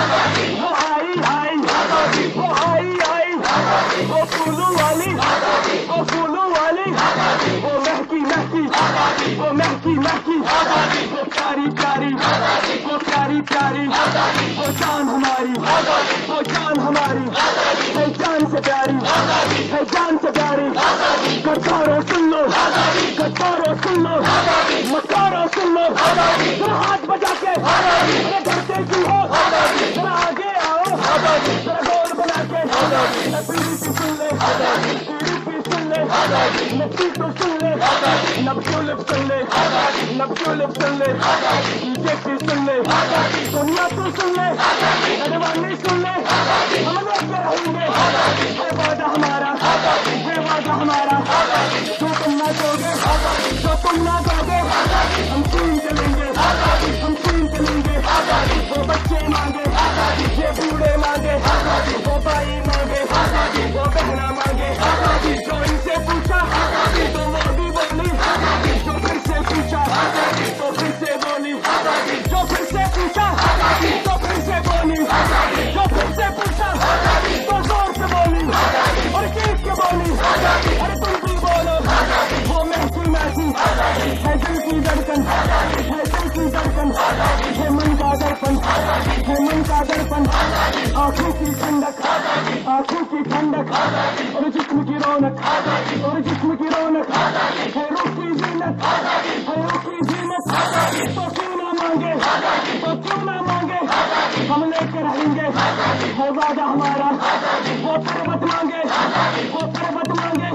وہ آئی آئی وہ آئی آئی وہ پھولوں والی وہ پھولوں والی وہ مہکی مہکی وہ مہکی مہکی وہ پیاری پیاری وہ پیاری پیاری وہ جان ہماری وہ جان ہماری ہے جان سے پیاری ہے جان سے پیاری گدارو سن لو گدارو سن لو مکارو سن لو ذرا ہاتھ بجا کے ڈرتے کیوں ہو ذرا آگے آؤ ذرا گول بنا کے پیڑھی سن لے پیڑھی سن لے نبیٹو سن لے نبٹولپ سن لے نبٹولپ سن لے جیسی سن لے دنیا تو سن لے نروانی سن لے ہم لوگ کے رہیں گے ہے وعدہ ہمارا ہے وعدہ ہمارا جو تم نہ دو گے جو تم نہ دو گے ہم چھین چلیں گے ہم چھین چلیں گے وہ بچے مانگے یہ بوڑھے مانگے وہ بھائی مانگے وہ بہنا مانگے جو ان سے پوچھا تو وہ بھی بولی جو پھر سے پوچھا تو پھر سے بولی جو پھر سے پوچھا تو پھر سے بولی جو پھر سے پوچھا تو زور سے بولی اور چیخ کے بولی ارے تم بھی بولو وہ مہکی مہکی ہے دل کی دھڑکن ہے دل کی دھڑکن ہے من کا درپن ہے من کا درپن آنکھوں کی ٹھنڈک آنکھوں کی ٹھنڈک اور جسم کی رونق اور جسم کی رونق ہے روح کی زینت ہے روح کی زینت تو کیوں نہ مانگے تو کیوں نہ مانگے ہم لے کے رہیں گے ہے وعدہ ہمارا وہ پروت مانگے وہ پروت مانگے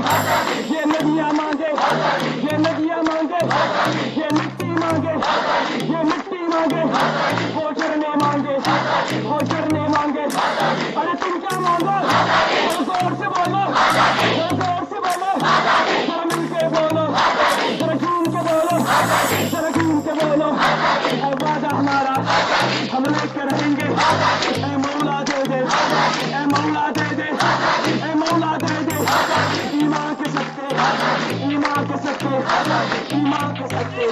یہ ندیاں مانگے یہ ندیاں مانگے یہ مٹی مانگے یہ مٹی مانگے وہ جھرنے مانگے وہ جھرنے مانگے ارے تم کیا مانگو وہ زور سے بولو وہ زور سے بولو ذرا مل کے بولو ذرا جھوم کے بولو ذرا جھوم کے بولو ہے وعدہ ہمارا ہم لے کے رہیں گے اے مولا دے دے اے مولا دے دے اے مولا دے دے ایمان کے سکتے ایمان کے سکتے ایمان کے سکتے